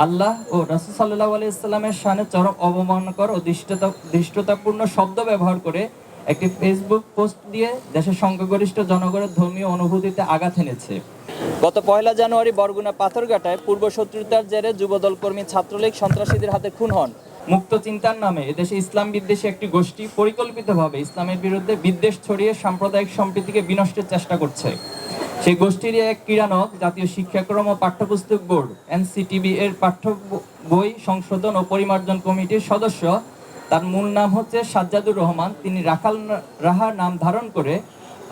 আল্লাহ ও রাসূল সাল্লাল্লাহু আলাইহি ওয়াসাল্লামের শানে চরম অবমাননাকর ও দৃষ্টতাপূর্ণ শব্দ ব্যবহার করে একটি ফেসবুক পোস্ট দিয়ে দেশের সংখ্যাগরিষ্ঠ জনগণের ধর্মীয় অনুভূতিতে আঘাত এনেছে। গত ১ জানুয়ারি বরগুনা পাথরঘাটায় পূর্বশত্রুতার জেরে যুবদল কর্মী ছাত্রলীগ সন্ত্রাসীদের হাতে খুন হন। মুক্ত চিন্তার নামে এদেশে ইসলাম বিদ্বেষী একটি গোষ্ঠী পরিকল্পিতভাবে ইসলামের বিরুদ্ধে বিদ্বেষ ছড়িয়ে সাম্প্রদায়িক সম্প্রীতিকে বিনষ্টের চেষ্টা করছে। সেই গোষ্ঠীর এক ক্রীড়ানক জাতীয় শিক্ষাক্রম ও পাঠ্যপুস্তক বোর্ড এনসিটিবি এর পাঠ্য বই সংশোধন ও পরিমার্জন কমিটির সদস্য। তার মূল নাম হচ্ছে সাজ্জাদুর রহমান। তিনি রাখাল রাহার নাম ধারণ করে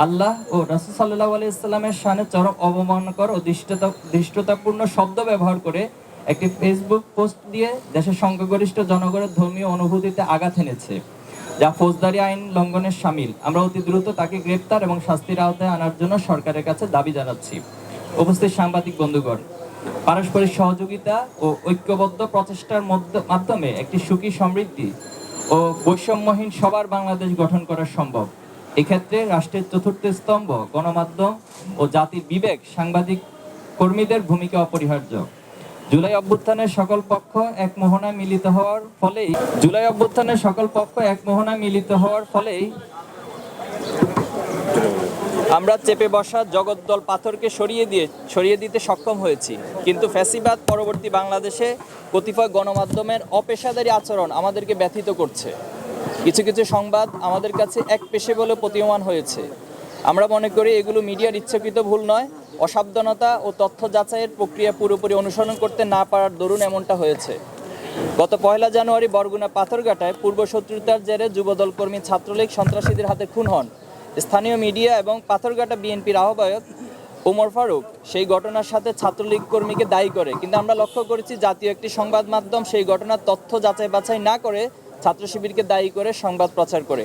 আল্লাহ ও রাসূল সাল্লাল্লাহু আলাইহি ওয়াসাল্লামের শানে চরম অবমাননাকর ও দৃষ্টতাপূর্ণ শব্দ ব্যবহার করে একটি ফেসবুক পোস্ট দিয়ে দেশের সংখ্যাগরিষ্ঠ জনগণের ধর্মীয় অনুভূতিতে আঘাত এনেছে, যা ফৌজদারি আইন লঙ্ঘনের শামিল। আমরা অতি দ্রুত তাকে গ্রেপ্তার এবং শাস্তির আওতায় আনার জন্য সরকারের কাছে দাবি জানাচ্ছি। উপস্থিত সাংবাদিক বন্ধুগণ, পারস্পরিক সহযোগিতা ও ঐক্যবদ্ধ প্রচেষ্টার মাধ্যমে একটি সুখী, সমৃদ্ধি ও বৈষম্যহীন সবার বাংলাদেশ গঠন করা সম্ভব। এক্ষেত্রে রাষ্ট্রের চতুর্থ স্তম্ভ গণমাধ্যম ও জাতির বিবেক, সাংবাদিক কর্মীদের ভূমিকা অপরিহার্য। জুলাই অভ্যুত্থানের সকল পক্ষ এক মোহনায় মিলিত হওয়ার ফলেই আমরা চেপে বসা জগদ্দল পাথরকে সরিয়ে দিতে সক্ষম হয়েছি। কিন্তু ফ্যাসিবাদ পরবর্তী বাংলাদেশে কতিপয় গণমাধ্যমের অপেশাদারী আচরণ আমাদেরকে ব্যথিত করছে। কিছু কিছু সংবাদ আমাদের কাছে একপেশে বলে প্রতীয়মান হয়েছে। আমরা মনে করি এগুলো মিডিয়ার ইচ্ছাকৃত ভুল নয়, অসাবধানতা ও তথ্য যাচাইয়ের প্রক্রিয়া পুরোপুরি অনুসরণ করতে না পারার দরুন এমনটা হয়েছে। গত ১ জানুয়ারি বরগুনা পাথরঘাটায় পূর্বশত্রুতার জেরে যুবদল কর্মী ছাত্রলীগ সন্ত্রাসীদের হাতে খুন হন। স্থানীয় মিডিয়া এবং পাথরঘাটা বিএনপির আহ্বায়ক ওমর ফারুক সেই ঘটনার সাথে ছাত্রলীগ কর্মীকে দায়ী করে, কিন্তু আমরা লক্ষ্য করেছি জাতীয় একটি সংবাদ মাধ্যম সেই ঘটনার তথ্য যাচাই বাছাই না করে ছাত্র শিবিরকে দায়ী করে সংবাদ প্রচার করে।